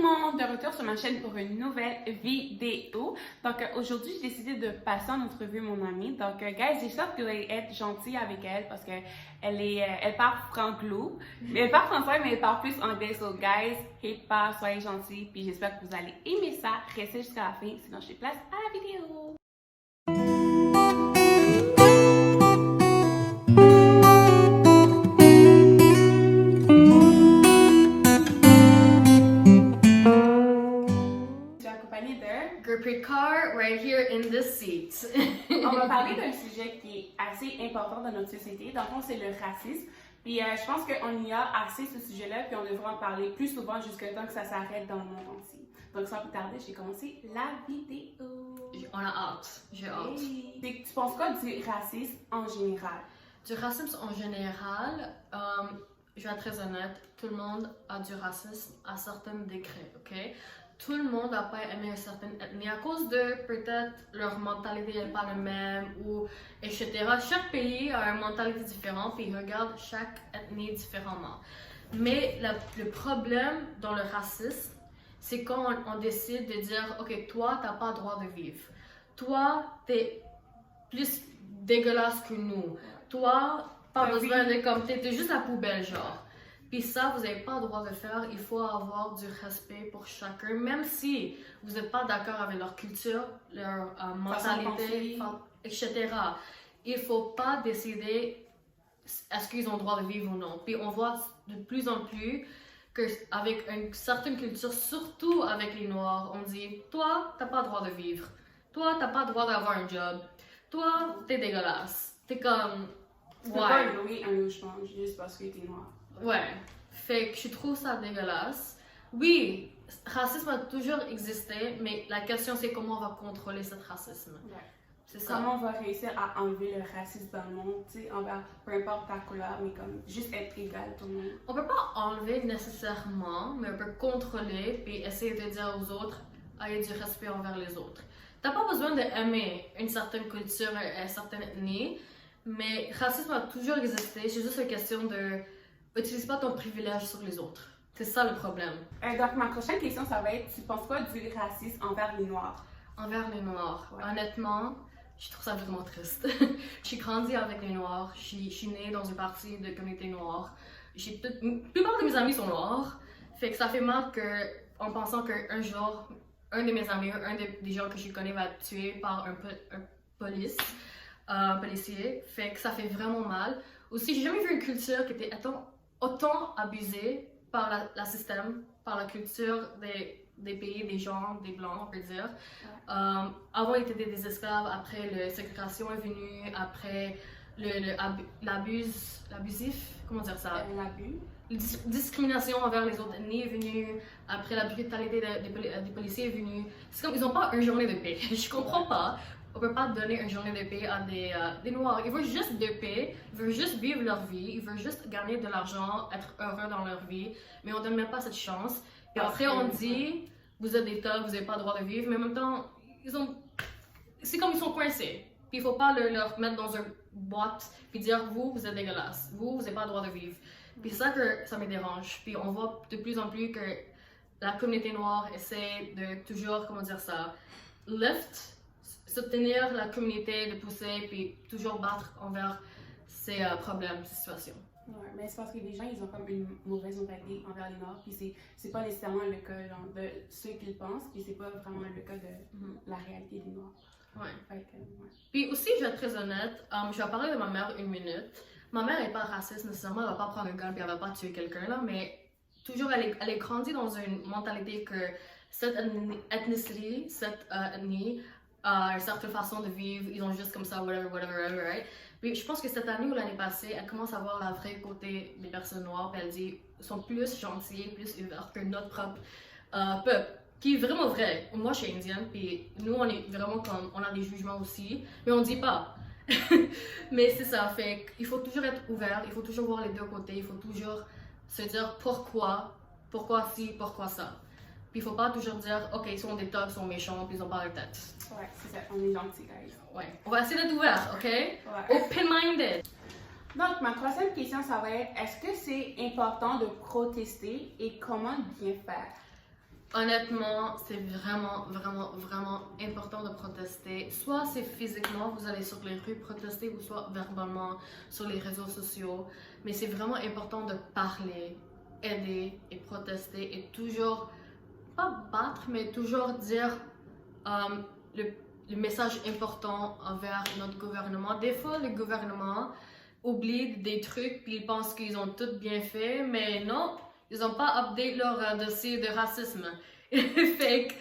monde, de retour sur ma chaîne pour une nouvelle vidéo. Donc aujourd'hui, j'ai décidé de passer en entrevue mon amie. Donc guys, j'espère que vous allez être gentils avec elle parce que elle parle franglais. Elle parle français, mais elle parle plus anglais. So guys, hate pas, soyez gentils. Puis j'espère que vous allez aimer ça. Restez jusqu'à la fin, sinon je place à la vidéo. Gurpreet Kaur, right here in this seat. On va parler d'un sujet qui est assez important dans notre société. Dans le fond, c'est le racisme. Puis je pense qu'on y a assez ce sujet-là, puis on devrait en parler plus souvent jusqu'à temps que ça s'arrête dans le monde entier. Donc sans plus tarder, j'ai commencé la vidéo. On a hâte, j'ai hâte. Hey. Tu penses quoi du racisme en général? Du racisme en général, je vais être très honnête, tout le monde a du racisme à certains degrés, ok? Tout le monde n'a pas aimé une certaine ethnie à cause de peut-être leur mentalité n'est pas la même ou etc. Chaque pays a une mentalité différente puis regarde chaque ethnie différemment. Mais le problème dans le racisme, c'est quand on décide de dire ok, toi t'as pas le droit de vivre, toi t'es plus dégueulasse que nous, toi pas besoin de comme t'es juste la poubelle genre. Puis ça, vous n'avez pas le droit de faire, il faut avoir du respect pour chacun, même si vous n'êtes pas d'accord avec leur culture, leur mentalité, etc. Il ne faut pas décider est-ce qu'ils ont le droit de vivre ou non. Puis on voit de plus en plus qu'avec une certaine culture, surtout avec les Noirs, on dit « Toi, tu n'as pas le droit de vivre. Toi, tu n'as pas le droit d'avoir un job. Toi, t'es dégueulasse. » T'es comme... Tu peux pas louer un logement juste parce que t'es noir. Ouais, fait que je trouve ça dégueulasse. Oui, racisme a toujours existé, mais la question c'est comment on va contrôler ce racisme. Ouais. C'est ça. Comment on va réussir à enlever le racisme dans le monde, tu sais, envers peu importe ta couleur, mais comme juste être égal tout le monde. On peut pas enlever nécessairement, mais on peut contrôler puis essayer de dire aux autres, ayez du respect envers les autres. T'as pas besoin d'aimer une certaine culture, une certaine ethnie, mais racisme a toujours existé. C'est juste une question de utilise pas ton privilège sur les autres. C'est ça le problème. Donc, ma prochaine question, ça va être, tu penses quoi du racisme envers les Noirs? Envers les Noirs, ouais. Honnêtement, je trouve ça vraiment triste. J'ai grandi avec les Noirs, je suis née dans une partie de communauté noire. La plupart de mes amis sont noirs, fait que ça fait mal en pensant qu'un jour, un de mes amis, des gens que je connais va être tué par un policier, fait que ça fait vraiment mal. Aussi, j'ai jamais vu une culture qui était autant abusée par la système, par la culture des pays, des gens, des blancs, on peut dire. Ouais. Avant, ils étaient des esclaves, après, la ségrégation est venue, après, l'abusif, comment dire ça? L'abus. La discrimination envers les autres ethnies est venue, après la brutalité des policiers est venue. C'est comme, ils n'ont pas une journée de paix. Je comprends pas. On peut pas donner une journée de paix à des Noirs. Ils veulent juste de paix, ils veulent juste vivre leur vie, ils veulent juste gagner de l'argent, être heureux dans leur vie, mais on donne même pas cette chance. Et après on dit, vous êtes des tas, vous n'avez pas le droit de vivre, mais en même temps, c'est comme ils sont coincés. Puis il faut pas leur mettre dans une boîte, puis dire, vous êtes dégueulasse, vous n'avez pas le droit de vivre. Puis c'est ça que ça me dérange. Puis on voit de plus en plus que la communauté noire essaie de toujours, comment dire ça, soutenir la communauté, de pousser, puis toujours battre envers ces problèmes, ces situations. Ouais, mais c'est parce que les gens, ils ont comme une mauvaise mentalité envers les Noirs, puis c'est pas nécessairement le cas genre, de ceux qu'ils pensent, puis c'est pas vraiment le cas de la réalité des Noirs. Ouais. Fait que, ouais. Puis aussi, je vais être très honnête, je vais parler de ma mère une minute. Ma mère n'est pas raciste nécessairement, elle va pas prendre un gun puis elle va pas tuer quelqu'un là, mais toujours elle est grandie dans une mentalité que cette ethnicité, cette ethnie, une certaine façon de vivre, ils ont juste comme ça, whatever, right? Puis je pense que cette année ou l'année passée, elle commence à voir la vraie côté des personnes noires, puis elle dit, ils sont plus gentils, plus ouverts que notre propre peuple, qui est vraiment vrai. Moi, je suis indienne, puis nous, on est vraiment comme, on a des jugements aussi, mais on dit pas. Mais c'est ça, fait qu'il faut toujours être ouvert, il faut toujours voir les deux côtés, il faut toujours se dire pourquoi ci, pourquoi ça. Puis il faut pas toujours dire, ok, ils sont des tops, ils sont méchants, puis ils ont pas la tête. Ouais, c'est ça, on est gentils, guys. Ouais, on va essayer d'être ouvert, ok? Ouais. Open-minded. Donc, ma troisième question, ça va être, est-ce que c'est important de protester et comment bien faire? Honnêtement, c'est vraiment important de protester. Soit c'est physiquement, vous allez sur les rues protester, ou soit verbalement sur les réseaux sociaux. Mais c'est vraiment important de parler, aider et protester et toujours, pas battre, mais toujours dire le message important envers notre gouvernement. Des fois, le gouvernement oublie des trucs puis ils pensent qu'ils ont tout bien fait, mais non. Ils n'ont pas update leur dossier de racisme. Fait que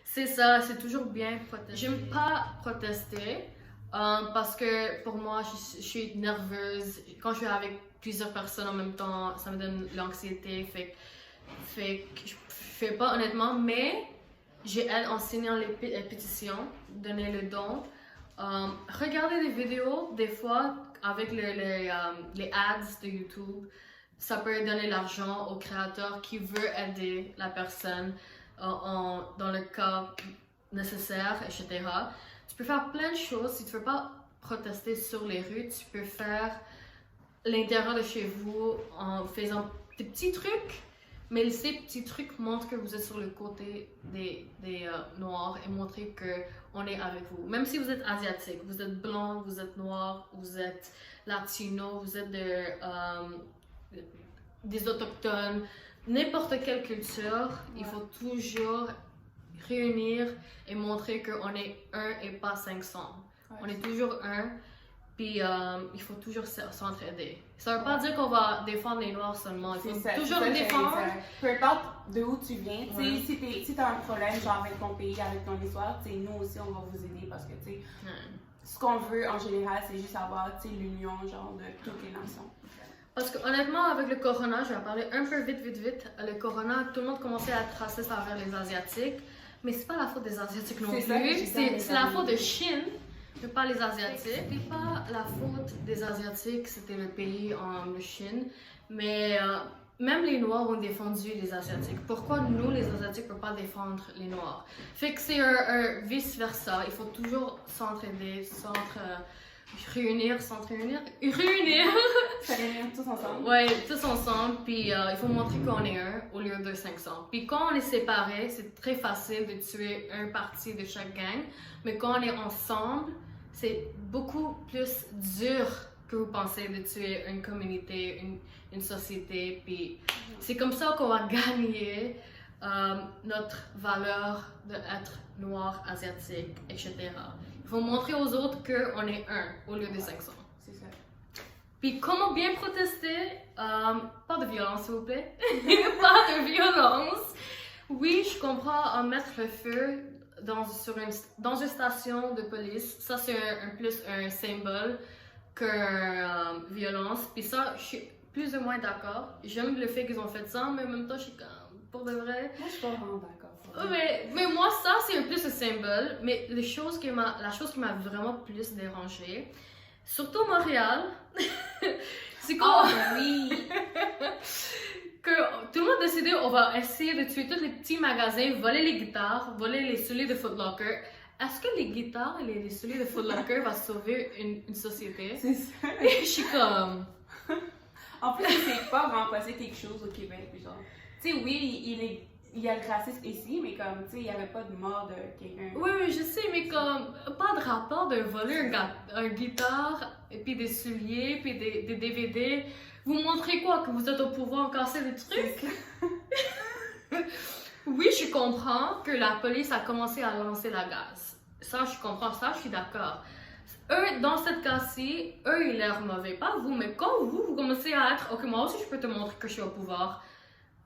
c'est ça, c'est toujours bien protester. J'aime pas protester parce que pour moi, je suis nerveuse. Quand je suis avec plusieurs personnes en même temps, ça me donne l'anxiété. Fait que je fais pas honnêtement, mais j'aide en signant les pétitions, donner le don. Regarder des vidéos, des fois, avec les ads de YouTube. Ça peut donner l'argent au créateur qui veut aider la personne dans le cas nécessaire, etc. Tu peux faire plein de choses. Si tu ne veux pas protester sur les rues, tu peux faire l'intérieur de chez vous en faisant des petits trucs. Mais ces petits trucs montrent que vous êtes sur le côté des Noirs et montrer qu'on est avec vous. Même si vous êtes asiatique, vous êtes blanc, vous êtes noir, vous êtes latino, vous êtes des autochtones, n'importe quelle culture, il faut toujours réunir et montrer qu'on est un et pas 500. On est toujours un, puis il faut toujours s'entraider. Ça veut pas dire qu'on va défendre les Noirs seulement, il faut toujours les défendre. Peu importe d'où tu viens, si tu as un problème genre avec ton pays, avec ton histoire, nous aussi on va vous aider parce que ce qu'on veut en général, c'est juste avoir l'union genre de toutes les nations. Parce que honnêtement, avec le corona, je vais en parler un peu vite. Le corona, tout le monde commençait à être raciste envers les Asiatiques. Mais c'est pas la faute des Asiatiques non plus. C'est la faute de Chine, mais pas les Asiatiques. C'était pas la faute des Asiatiques, c'était le pays en Chine. Mais même les Noirs ont défendu les Asiatiques. Pourquoi nous, les Asiatiques, ne pouvons pas défendre les Noirs? Fait que c'est un vice-versa. Il faut toujours s'entraider, réunir Se réunir tous ensemble. Ouais, tous ensemble, puis il faut montrer qu'on est un au lieu de 500. Puis quand on est séparés, c'est très facile de tuer un parti de chaque gang, mais quand on est ensemble, c'est beaucoup plus dur que vous pensez de tuer une communauté, une société, puis c'est comme ça qu'on va gagner notre valeur d'être noir, asiatique, etc. Il faut montrer aux autres qu'on est un au lieu de 500. C'est ça. Puis comment bien protester? Pas de violence, s'il vous plaît. Pas de violence. Oui, je comprends mettre le feu dans une station de police. Ça, c'est plus un symbole que violence. Puis ça, je suis plus ou moins d'accord. J'aime le fait qu'ils ont fait ça, mais en même temps, je suis comme, pour de vrai. Moi, je suis pas vraiment d'accord. Mais moi, ça, c'est plus un symbole. Mais la chose qui m'a vraiment plus dérangée, surtout Montréal, c'est oui! que tout le monde a décidé on va essayer de tuer tous les petits magasins, voler les guitares, voler les souliers de Foot Locker. Est-ce que les guitares et les souliers de Foot Locker vont sauver une société? C'est ça. Et je suis comme... En plus, c'est pas remplacer quelque chose au Québec. Genre, tu sais, oui, il y a le racisme ici, mais comme, tu sais, il n'y avait pas de mort de quelqu'un. Oui, je sais, mais comme, pas de rapport de voler un guitare, et puis des souliers, puis des DVD. Vous montrez quoi? Que vous êtes au pouvoir, casser des trucs? Oui, je comprends que la police a commencé à lancer la gaz. Ça, je comprends ça, je suis d'accord. Eux, dans cette cas-ci, eux, ils l'air mauvais. Pas vous, mais quand vous commencez à être, ok, moi aussi, je peux te montrer que je suis au pouvoir.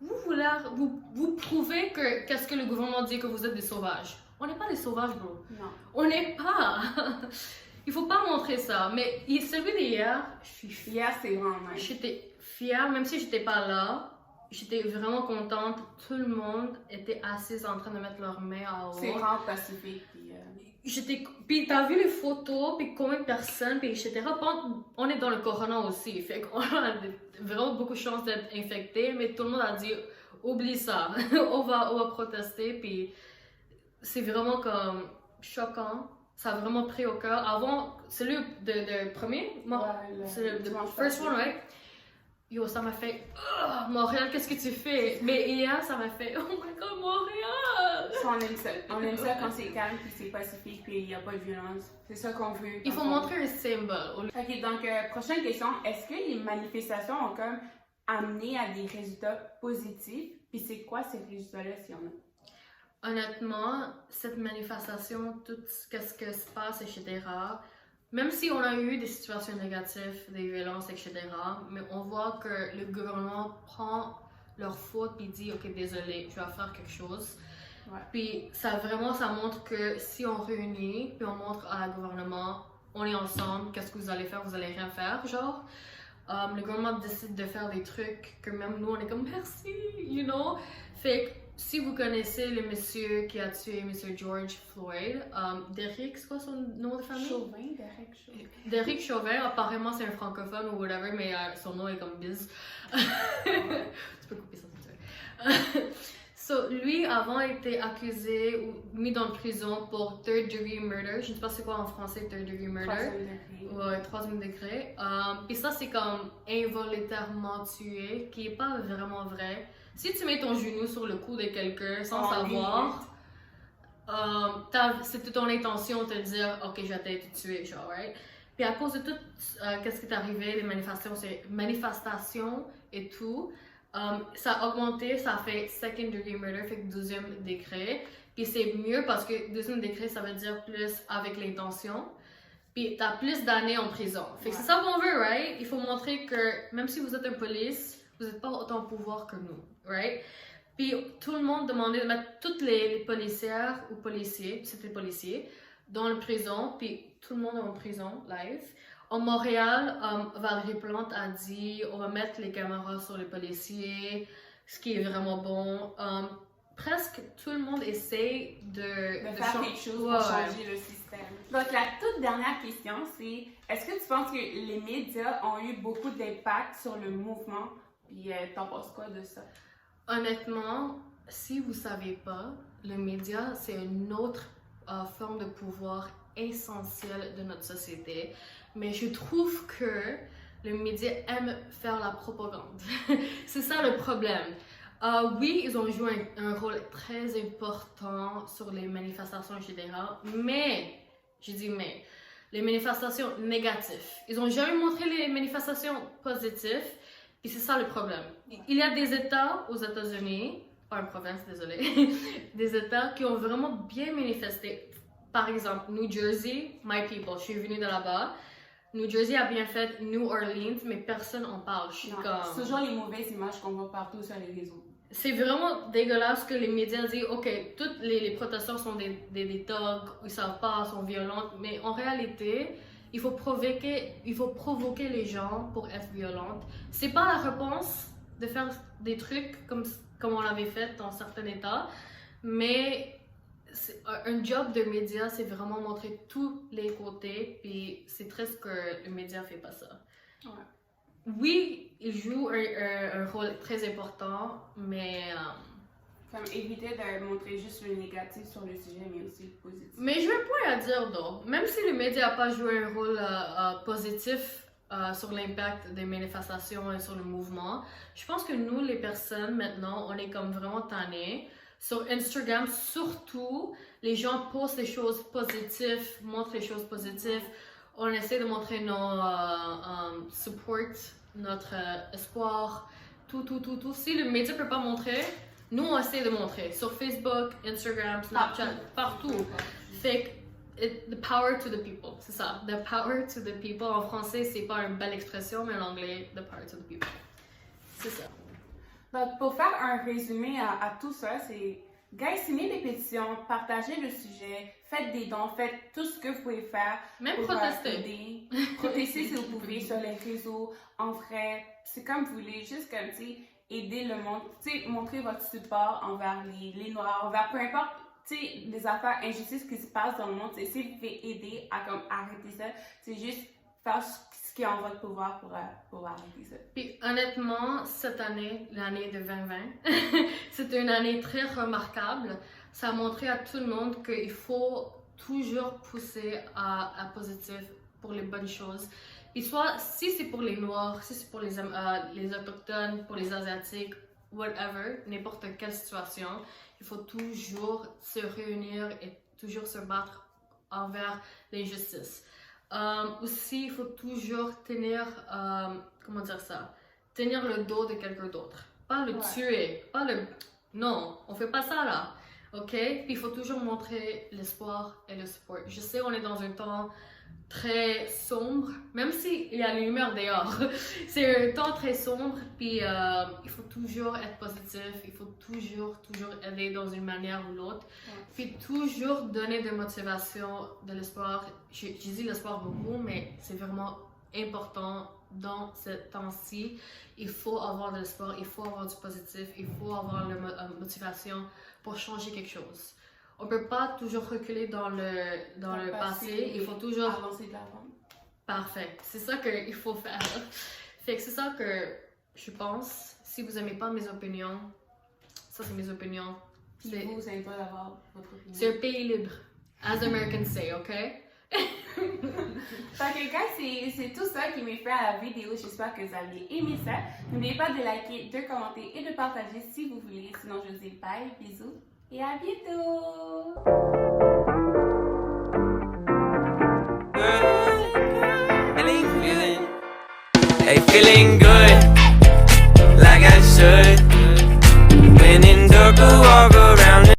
Vous prouvez que qu'est-ce que le gouvernement dit que vous êtes des sauvages. On n'est pas des sauvages, bro. Non. On n'est pas. Il faut pas montrer ça. Mais celui d'hier, je suis fière. Hier, c'est vraiment nice. J'étais fière, même si j'étais pas là. J'étais vraiment contente. Tout le monde était assis en train de mettre leurs mains à haut. C'est vraiment pacifique. Puis t'as vu les photos, puis combien de personnes, puis etc. On est dans le corona aussi, fait qu'on a vraiment beaucoup de chances d'être infecté, mais tout le monde a dit oublie ça, on va protester, puis c'est vraiment comme choquant. Ça a vraiment pris au cœur. Avant, celui de premier, c'est le first one, right? Yo, ça m'a fait Montréal, qu'est-ce que tu fais? Mais hier, ça m'a fait oh my god, Montréal! qu'on aime ça. On aime ça quand c'est calme, puis c'est pacifique, puis il n'y a pas de violence. C'est ça qu'on veut. Il faut montrer un symbole. Ok, donc prochaine question. Est-ce que les manifestations ont comme amené à des résultats positifs? Puis c'est quoi ces résultats-là, s'il y en a? Honnêtement, cette manifestation, tout ce que se passe, etc., même si on a eu des situations négatives, des violences, etc., mais on voit que le gouvernement prend leur faute et dit « Ok, désolé, je vais faire quelque chose. Ouais. » Puis ça montre que si on réunit, puis on montre à le gouvernement « On est ensemble, qu'est-ce que vous allez faire? Vous allez rien faire, genre. » Le gouvernement décide de faire des trucs que même nous, on est comme « Merci, you know. » Fait que si vous connaissez le monsieur qui a tué monsieur George Floyd, Derek, c'est quoi son nom de famille? Chauvin, Derek Chauvin. Derek Chauvin, apparemment c'est un francophone ou whatever, mais son nom est comme Biz. Tu peux couper ça, c'est ça. So, lui, avant, été accusé ou mis dans prison pour third degree murder. Je ne sais pas c'est quoi en français, third degree murder. Ouais, troisième degré. Puis ça, c'est comme involontairement tué, qui est pas vraiment vrai. Si tu mets ton genou sur le cou de quelqu'un sans savoir, c'était ton intention de te dire « Ok, je vais te tuer », genre, right? Puis à cause de tout qu'est-ce qui est arrivé, les manifestations et tout, ça a augmenté, ça fait second degree murder, fait que deuxième degré. Puis c'est mieux parce que deuxième degré, ça veut dire plus avec l'intention. Puis t'as plus d'années en prison. Fait que c'est ça qu'on veut, right? Il faut montrer que même si vous êtes un police, vous n'êtes pas autant de pouvoir que nous, right? Puis tout le monde demandait de mettre toutes les policières ou policiers, c'était policiers, dans le prison, puis tout le monde est en prison, live. En Montréal, Valérie Plante a dit on va mettre les caméras sur les policiers, ce qui est vraiment bon. Presque tout le monde essaie de faire quelque chose pour changer le système. Donc la toute dernière question, c'est est-ce que tu penses que les médias ont eu beaucoup d'impact sur le mouvement? Puis t'en penses quoi de ça? Honnêtement, si vous savez pas, le média c'est une autre forme de pouvoir essentielle de notre société. Mais je trouve que le média aime faire la propagande. C'est ça le problème. Oui, ils ont joué un rôle très important sur les manifestations, etc. Mais, je dis mais, les manifestations négatives. Ils n'ont jamais montré les manifestations positives. Et c'est ça le problème. Il y a des États aux États-Unis, pas une province, désolé, des États qui ont vraiment bien manifesté. Par exemple, New Jersey, my people, je suis venue de là-bas. New Jersey a bien fait New Orleans, mais personne en parle. C'est toujours les mauvaises images qu'on voit partout sur les réseaux. C'est vraiment dégueulasse que les médias disent « Ok, toutes les protestants sont des thugs, ils savent pas, sont violentes. » Mais en réalité, il faut provoquer les gens pour être violentes. C'est pas la réponse de faire des trucs comme on l'avait fait dans certains États, mais un job de média, c'est vraiment montrer tous les côtés, puis c'est triste que le média fait pas ça. Ouais. Oui, il joue un rôle très important, mais... Comme éviter de montrer juste le négatif sur le sujet, mais aussi le positif. Mais je veux pas dire donc. Même si le média n'a pas joué un rôle positif sur l'impact des manifestations et sur le mouvement, je pense que nous, les personnes, maintenant, on est comme vraiment tannés. Sur Instagram, surtout, les gens postent des choses positives, montrent les choses positives. On essaie de montrer nos support, notre espoir, tout. Si le média ne peut pas montrer, nous, on essaie de montrer sur Facebook, Instagram, Snapchat, partout. Fait que, the power to the people, c'est ça. The power to the people. En français, c'est pas une belle expression, mais en anglais, the power to the people. C'est ça. Donc, pour faire un résumé à tout ça, c'est guys, signez des pétitions, partagez le sujet, faites des dons, faites tout ce que vous pouvez faire. Même pour protester. Protestez si vous pouvez sur les réseaux, en vrai. C'est comme vous voulez, juste comme, tu sais, aider le monde, tu sais, montrer votre support envers les Noirs, envers peu importe, tu sais, les affaires, injustices qui se passent dans le monde. Si vous pouvez aider à comme arrêter ça, c'est juste faire ce qui est en votre pouvoir pour arrêter ça. Puis honnêtement, cette année, l'année de 2020, c'était une année très remarquable. Ça a montré à tout le monde qu'il faut toujours pousser à positif pour les bonnes choses. Et soit, si c'est pour les Noirs, si c'est pour les Autochtones, pour les Asiatiques, whatever, n'importe quelle situation, il faut toujours se réunir et toujours se battre envers l'injustice. Aussi, il faut toujours tenir, comment dire ça, tenir le dos de quelqu'un d'autre. Pas le tuer, pas le... Non, on fait pas ça là, ok? Puis il faut toujours montrer l'espoir et le support. Je sais, on est dans un temps très sombre, même s'il y a la lumière dehors. C'est un temps très sombre, puis il faut toujours être positif, il faut toujours aider dans une manière ou l'autre, puis toujours donner de motivation, de l'espoir. J'ai dit l'espoir beaucoup, mais c'est vraiment important dans ce temps-ci. Il faut avoir de l'espoir, il faut avoir du positif, il faut avoir la motivation pour changer quelque chose. On peut pas toujours reculer dans le passé, il faut toujours avancer de l'avant. Parfait, c'est ça qu'il faut faire. Fait que c'est ça que je pense. Si vous aimez pas mes opinions, ça c'est mes opinions. Puis vous n'avez pas d'avoir votre opinion. C'est un pays libre, as Americans say, ok? Fait que guys, c'est tout ça qui m'est fait à la vidéo. J'espère que vous avez aimé ça. N'oubliez pas de liker, de commenter et de partager si vous voulez. Sinon, je vous dis bye, bisous et à bientôt! Hey, feeling good, like I should. When in dark, walk